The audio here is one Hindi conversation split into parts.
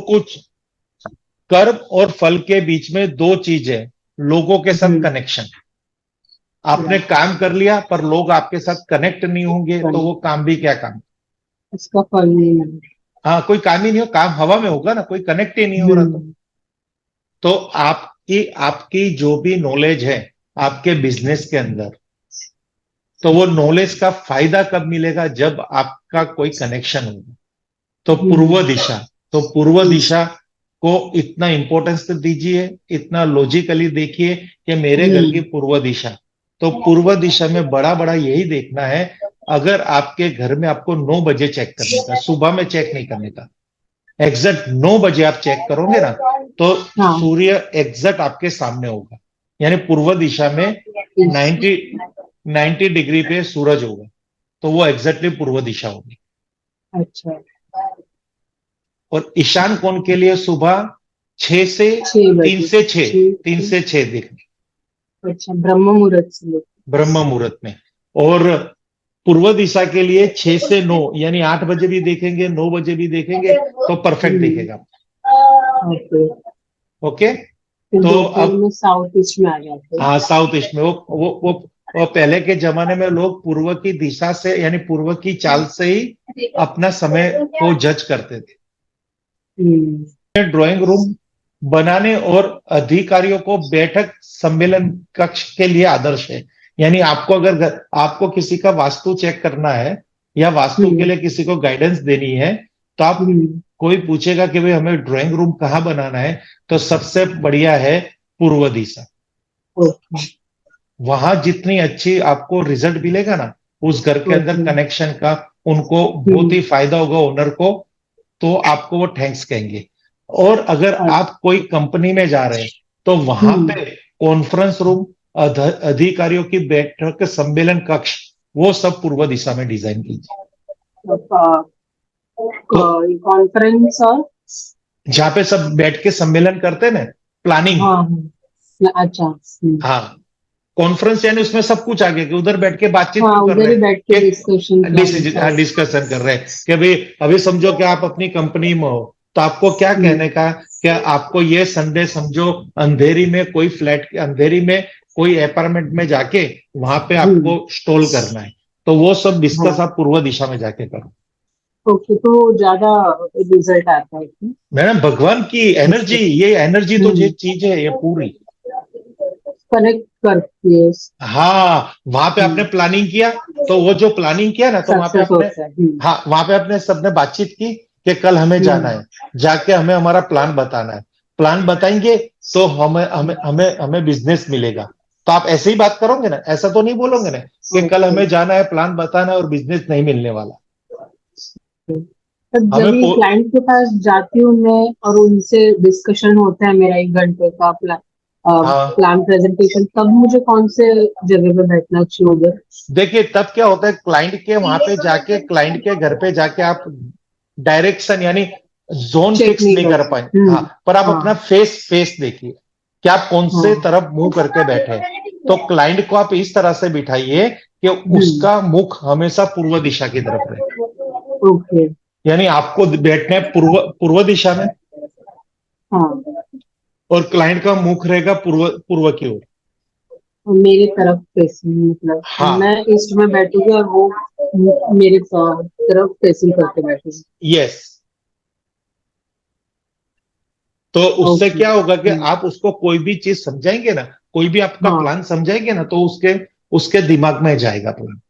कुछ कर्म और फल के बीच में दो चीज है, लोगों के साथ हम्म। कनेक्शन। आपने काम कर लिया पर लोग आपके साथ कनेक्ट नहीं होंगे तो वो काम भी क्या काम। उसका फल नहीं मिला। हाँ, कोई काम ही नहीं हो, काम हवा में होगा ना, कोई कनेक्ट ही नहीं हो रहा। हम्म। तो आपकी आपकी जो भी नॉलेज है आपके बिजनेस के अंदर, तो वो नॉलेज का फायदा कब मिलेगा, जब आपका कोई कनेक्शन होगा। तो पूर्व हम्म। दिशा, तो पूर्व हम्म। दिशा को इतना इंपॉर्टेंस दीजिए, इतना लॉजिकली देखिए कि मेरे घर की हम्म। पूर्व दिशा। तो पूर्व दिशा में बड़ा बड़ा यही देखना है। अगर आपके घर में आपको 9 बजे चेक करने का, सुबह में चेक नहीं करने का, एग्जैक्ट 9 बजे आप चेक करोगे ना, तो हाँ। सूर्य एग्जैक्ट आपके सामने होगा। यानी पूर्व दिशा में इस- 90 90 डिग्री पे सूरज होगा, तो वो एग्जैक्टली पूर्व दिशा होगी। अच्छा। और ईशान कोण के लिए सुबह 6 से छह 3 बजे से 6, छह 3 से। से 6 देखने, अच्छा, ब्रह्म मुहूर्त से लेकर। ब्रह्म मुहूर्त में। और पूर्व दिशा के लिए 6 से 9, यानी 8 बजे भी देखेंगे, 9 बजे भी देखेंगे तो परफेक्ट हम्म। दिखेगा। ओके। ओके। फिर तो दोपहर अब में साउथ ईस्ट में आ जाते हैं। हाँ, साउथ ईस्ट में वो पहले के जमाने में लोग पूर्व की दिशा से यानी पूर्व की चाल से ही अपना समय को जज करते थे। हम्म। ड्राइंग रूम बनाने और अधिकारियों को बैठक सम्मेलन कक्ष के लिए आदर्श है। यानी आपको अगर आपको किसी का वास्तु चेक करना है या वास्तु के हम्म। लिए किसी को गाइडेंस देनी है, तो आप, हम्म। कोई पूछेगा कि भाई हमें ड्राइंग रूम कहाँ बनाना है, तो सबसे बढ़िया है पूर्व दिशा। ओके। वहां जितनी अच्छी आपको रिजल्ट मिलेगा ना, उस घर के अंदर ओके। कनेक्शन का उनको बहुत हम्म। ही फायदा होगा, ओनर को। तो आपको वो थैंक्स कहेंगे। और अगर अच्छा। आप कोई कंपनी में जा रहे हैं, तो वहां हम्म। पे कॉन्फ्रेंस रूम, अधिकारियों की बैठक, सम्मेलन कक्ष, वो सब पूर्व दिशा में डिजाइन कीजिए। तो कॉन्फ्रेंस और। जहां पे सब बैठ के सम्मेलन करते हैं ना, प्लानिंग। हाँ हाँ। अच्छा। हाँ, कॉन्फ्रेंस यानी उसमें सब कुछ आ गया कि उधर बैठ के बातचीत हाँ, क्यों कर उधर रहे ही हैं, बैठ के डिस्कशन प्लानिंग कि सारा। डिस्कशन कर रहे हैं कि भाई अभी समझो कि आप अपनी कंपनी में हो, तो आपको क्या हम्म। कहने का, क्या आपको ये संडे समझो, अंधेरी में कोई फ्लैट, अंधेरी में कोई अपार्टमेंट में जाके वहां पे हम्म। आपको स्टॉल करना है, तो वो सब डिस्कस हाँ। आप पूर्व दिशा में जाके करो। ओके, तो ज्यादा रिजल्ट आता है इसमें। मैडम, भगवान की एनर्जी, डिस्कस। ये एनर्जी तो ये हम्म। चीज है ये पूरी। कनेक्ट करती है। हाँ, वहां पे आपने हम्म। प्लानिंग किया, तो वो जो प्लानिंग किया ना, तो वहां पे सक्सेस आपने, होता है। हाँ वहां पे आपने सबने बातचीत की कि कल हमें जाना हम्म। है, जाके हमें हमारा प्लान बताना है। प्लान बताएंगे तो हमें हमें हमें हमें बिजनेस मिलेगा। तो आप ऐसे ही बात करोगे ना, ऐसा तो नहीं बोलोगे ना कि कल ओके। हमें जाना है, प्लान बताना है और बिजनेस नहीं मिलने वाला। तब हमें जब ये क्लाइंट के पास जाती हूँ मैं और उनसे डिस्कशन होता है मेरा 1 घंटे का हाँ, प्लान प्रेजेंटेशन, तब मुझे कौन से जगह पे बैठना चाहिए उधर। देखिए तब क्या होता है, क्लाइंट के वहां पे जाके, क्लाइंट के घर पे जाके आप डायरेक्शन यानी जोन चेक फिक्स नहीं नहीं कर कर पाए, सकते। हाँ, पर आप हाँ। अपना फेस फेस देखिए कि आप कौन से हाँ। तरफ मुंह करके बैठे हैं। तो क्लाइंट को आप इस तरह से बिठाइए कि हम्म। उसका मुख हमेशा पूर्व दिशा की तरफ रहे। ओके। यानी आपको बैठना है पूर्व पूर्व दिशा में, हाँ, और क्लाइंट का मुख रहेगा पूर्व पूर्व की ओर। और मेरे तरफ फेसिंग, मतलब हाँ, मैं ईस्ट में बैठूंगी और वो मेरे तरफ फेसिंग करके बैठेगी। यस। तो उससे ओके। क्या होगा कि आप उसको कोई भी चीज समझाएंगे ना, कोई भी आपका हाँ। प्लान समझाएंगे ना, तो उसके उसके दिमाग में जाएगा प्लान,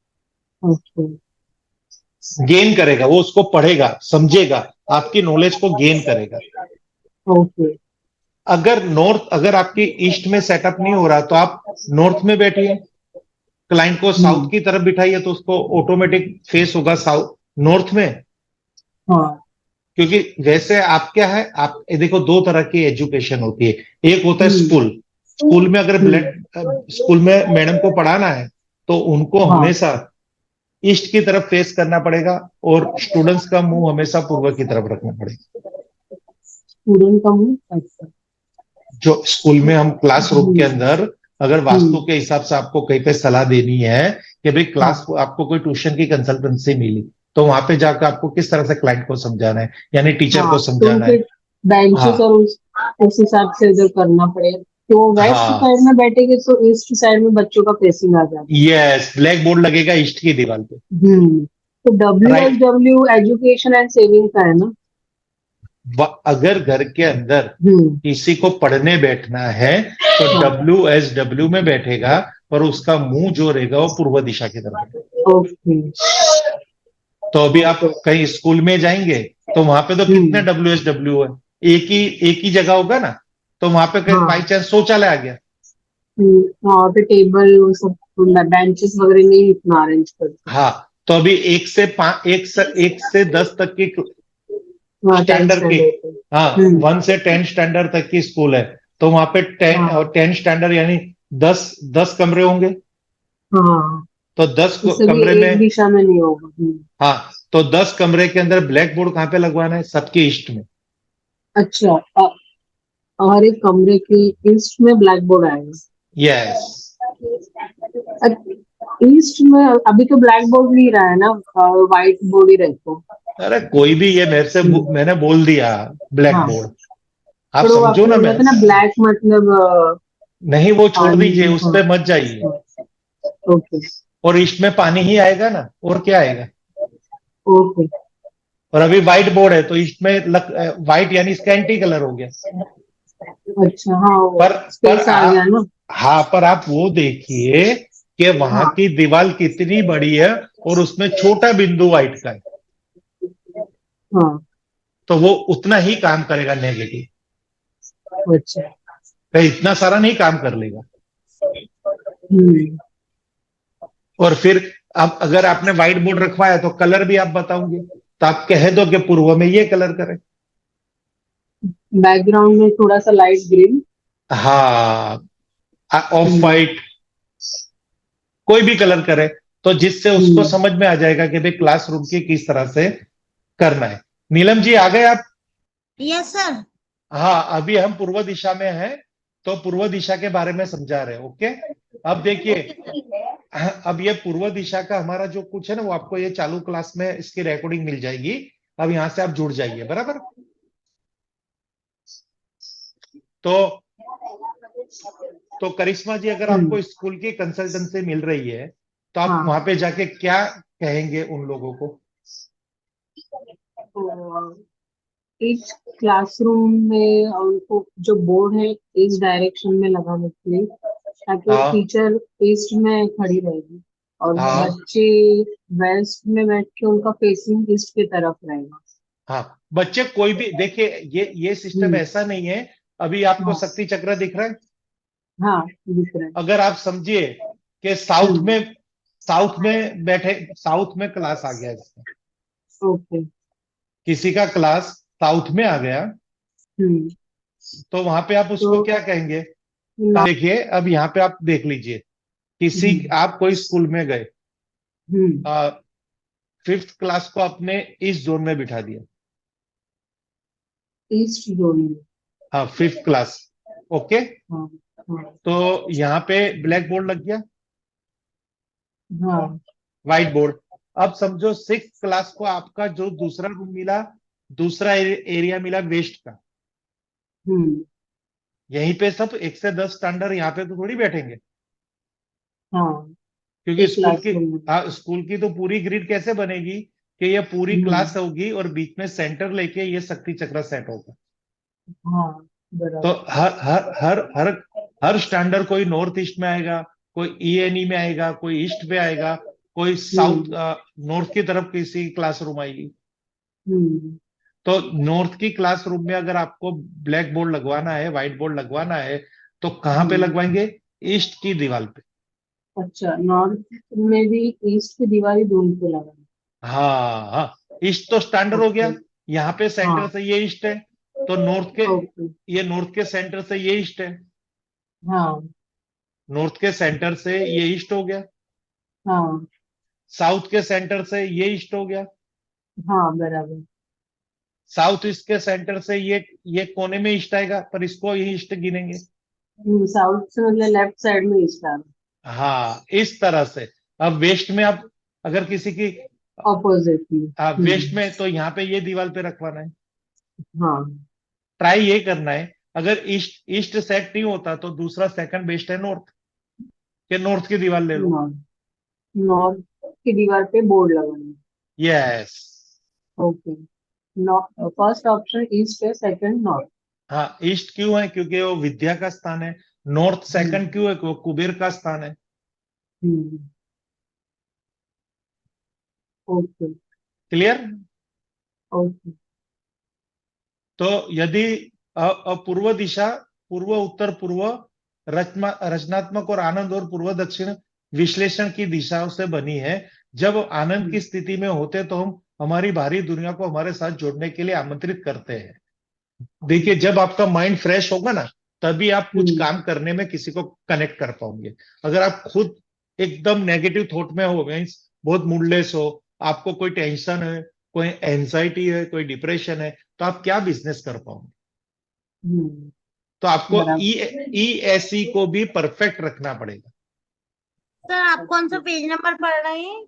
ओके। गेन करेगा, वो उसको पढ़ेगा, समझेगा, आपकी नॉलेज को गेन करेगा। ओके। अगर आपकी ईस्ट में सेटअप नहीं हो रहा, तो आप नॉर्थ में बैठिए, क्लाइंट को साउथ हम्म। की तरफ बिठाइए, तो उसको ऑटोमेटिक फेस होगा साउथ, नॉर्थ में। हाँ। क्योंकि वैसे आप क्या है, आप ये देखो, दो तरह की एजुकेशन होती है। एक होता है हम्म। स्कूल, स्कूल में अगर हम्म। ब्लड, स्कूल में मैडम को पढ़ाना है, तो उनको हाँ। हमेशा ईस्ट की तरफ फेस करना पड़ेगा, और स्टूडेंट्स का मुंह हमेशा पूर्व की तरफ रखना पड़ेगा। स्टूडेंट का हूँ। अच्छा। जो स्कूल में हम क्लासरूम के हम्म। अंदर, अगर वास्तु हम्म। के हिसाब से आपको कहीं पे सलाह देनी है कि भाई क्लास, हाँ। आपको कोई ट्यूशन की कंसल्टेंसी मिली, तो वहां पे जाकर आपको किस तरह से क्लाइंट को समझाना है, यानी टीचर को हाँ, तो समझाना उनके है। बेंचेस, हाँ और उस हिसाब से इधर करना पड़ेगा कि वो वेस्ट हाँ, साइड में बैठेंगे तो ईस्ट साइड में बच्चों का फेसिंग आ जाएगा। यस, ब्लैक बोर्ड लगेगा ईस्ट की दीवार पे। तो right. WSW education and saving का है ना? अगर घर के अंदर हम्म। किसी को पढ़ने बैठना है तो हाँ। WSW में बैठेगा, और उसका मुंह जो रहेगा वो पूर्व दिशा की तरफ रहेगा। ओके। तो अभी आप ओके। कहीं स्कूल में जाएंगे तो वहां पे तो कितने हम्म। WSW है, एक ही जगह होगा ना। तो वहां पे कहीं बाई हाँ। चांस शौचालय आ गया। वहाँ पे टेबल वो सब बेंचेस वगैरह नहीं इतना अरेंज करते। हाँ, तो अभी एक से 10 तक की हाँ, टेंथ स्टैंडर्ड की, स्टैंडर्ड पे। हाँ, हम्म। 1 से 10 स्टैंडर्ड तक की स्कूल है। तो वहां पे हाँ। 10 स्टैंडर्ड यानी 10 10 कमरे होंगे। हाँ, तो 10 तो सभी कमरे में, एक दिशा में नहीं होगा। हाँ, तो 10 कमरे के अंदर ब्लैक बोर्ड कहाँ पे लगवाना है? सबके ईस्ट में। अच्छा, हर एक कमरे के ईस्ट में ब्लैक बोर्ड आएगा। यस। ईस्ट में अभी तो ब्लैक बोर्ड नहीं रहा है ना, व्हाइट बोर्ड ही रहता अरे कोई भी, ये मेरे से है। मैंने बोल दिया ब्लैक हाँ, बोर्ड, आप पर वो समझो आपने ना। बोला मैं था ना ब्लैक मतलब नहीं, वो छोड़ दीजिए, पानी। उस हाँ। पे मत जाइए। हाँ, ओके। और ईस्ट में पानी ही आएगा ना, और क्या आएगा। ओके। और अभी व्हाइट बोर्ड है तो ईस्ट में व्हाइट यानी स्कैंटी कलर हो गया। अच्छा, हाँ, वो पर स्पेस आ गया आप, ना। हाँ, पर आप वो देखिए कि वहां हाँ। की दीवार कितनी बड़ी है, और उसमें छोटा बिंदु व्हाइट का है। हाँ। तो वो उतना ही काम करेगा नेगेटिव, अच्छा। तो इतना सारा नहीं काम कर लेगा। हम्म। और फिर अब अगर आपने व्हाइट बोर्ड रखवाया तो कलर भी आप बताओगे, तो आप कह दो कि पूर्व में ये कलर करें। बैकग्राउंड में थोड़ा सा लाइट ग्रीन। हाँ, ऑफ हम्म। वाइट, कोई भी कलर करे, तो जिससे उसको हम्म। समझ में आ जाएगा कि भाई क्लासरूम की किस तरह से करना है। नीलम जी आ गए आप? Yes sir. हाँ, अभी हम पूर्व दिशा में हैं, तो पूर्व दिशा के बारे में समझा रहे हैं। ओके। अब देखिए, अब ये पूर्व दिशा का हमारा जो कुछ है ना, वो आपको ये चालू क्लास में इसकी रिकॉर्डिंग मिल जाएगी। अब यहां से आप जुड़ जाइए, बराबर। तो तो करिश्मा जी, अगर हम्म। आपको स्कूल की कंसल्टेंसी मिल रही है तो आप हाँ, वहां पे जाके क्या कहेंगे उन लोगों को? तो एक क्लासरूम में उनको जो बोर्ड है इस डायरेक्शन में लगाने के लिए, ताकि हाँ टीचर ईस्ट में खड़ी रहेगी और हाँ बच्चे वेस्ट में बैठ के उनका फेसिंग ईस्ट की तरफ रहेगा। हाँ, बच्चे कोई भी देखिए, ये सिस्टम हम्म। ऐसा नहीं है। अभी आपको हाँ। शक्ति चक्र दिख रहा है। हाँ, दिख रहा है। अगर आप समझिए कि हम्म। साउथ में बैठे, साउथ में क्लास आ गया इसका, ओके। किसी का क्लास साउथ में आ गया, हम्म। तो वहां पे आप तो उसको क्या कहेंगे? नॉ- देखिए, अब यहाँ पे आप देख लीजिए, किसी हम्म। आप कोई स्कूल में गए, हम्म। 5th क्लास को आपने इस जोन में बिठा दिया। ईस्ट जोन में। हाँ, 5th क्लास। ओके। हाँ। हाँ। तो यहाँ पे ब्लैक बोर्ड लग गया, हाँ। White board. अब समझो 6th क्लास को आपका जो दूसरा रूम मिला, दूसरा एरिया मिला वेस्ट का। हम्म। यहीं पे सब 1 से 10 स्टैंडर्ड यहाँ पे तो थोड़ी बैठेंगे, हाँ, क्योंकि एक क्लासरूम में। स्कूल की तो पूरी ग्रिड कैसे बनेगी कि ये पूरी हम्म। क्लास होगी और बीच में सेंटर लेके ये शक्ति चक्र सेट होगा। हाँ, तो बराबर। हर स्टैंडर्ड, कोई नॉर्थ ईस्ट में आएगा, कोई ENE में आएगा, कोई ईस्ट पे आएगा, कोई साउथ हम्म। नॉर्थ की तरफ किसी क्लासरूम आएगी। हम्म। तो नॉर्थ की क्लासरूम में अगर आपको ब्लैक बोर्ड लगवाना है, व्हाइट बोर्ड लगवाना है, तो कहाँ पे हम्म। लगवाएंगे? ईस्ट की दीवार पे। अच्छा, नॉर्थ में भी ईस्ट की दीवार ढूंढ के लगा। हाँ हाँ, ईस्ट तो स्टैंडर्ड हो ओके। गया। यहाँ पे सेंटर हाँ। से ये ईस्ट है, तो ओके। नॉर्थ के सेंटर से ये ईस्ट है, हाँ। नॉर्थ के सेंटर से ये ईस्ट हो गया, हाँ। साउथ के सेंटर से ये ईस्ट हो गया, हाँ, बराबर। साउथ ईस्ट के सेंटर से ये कोने में ईस्ट आएगा, पर इसको ही ईस्ट गिनेंगे। साउथ से मतलब लेफ्ट साइड में ईस्ट आ रहा। हाँ, इस तरह से। अब वेस्ट में आप, अगर किसी की ऑपोजिट में। वेस्ट में, तो यहाँ पे ये दीवार पे रखवाना है। हाँ। ट्राई ये करना है, अगर ईस्ट ईस्ट सेट नहीं होता तो दूसरा सेकंड बेस्ट है नॉर्थ, के नॉर्थ की दीवार ले लो। नॉर्थ, नॉर्थ की दीवार पे बोर्ड लगाना। Yes. Okay, first option east है, सेकंड नॉर्थ। हाँ, ईस्ट क्यों है? क्योंकि वो विद्या का स्थान है। नॉर्थ सेकंड हम्म। क्यों है? वो कुबेर का स्थान है। हम्म। ओके। क्लियर? ओके। तो यदि पूर्व दिशा, पूर्व उत्तर पूर्व, रचनात्मक और आनंद और पूर्व दक्षिण विश्लेषण की दिशाओं से बनी है, जब आनंद की हम्म। स्थिति में होते तो हम हमारी बाहरी दुनिया को हमारे साथ जोड़ने के लिए आमंत्रित करते हैं। देखिए, जब आपका माइंड फ्रेश होगा ना, तभी आप कुछ हम्म। काम करने में किसी को कनेक्ट कर पाओगे। अगर आप खुद एकदम नेगेटिव थॉट में हो, मीन्स बहुत मूडलेस हो, आपको कोई टेंशन है, कोई एंजाइटी है, कोई डिप्रेशन है, तो आप क्या बिजनेस कर पाओगे? हम्म। तो आपको बराबर। ई एस सी को भी परफेक्ट रखना पड़ेगा। सर आप कौन सा पेज नंबर पढ़ रहे हैं?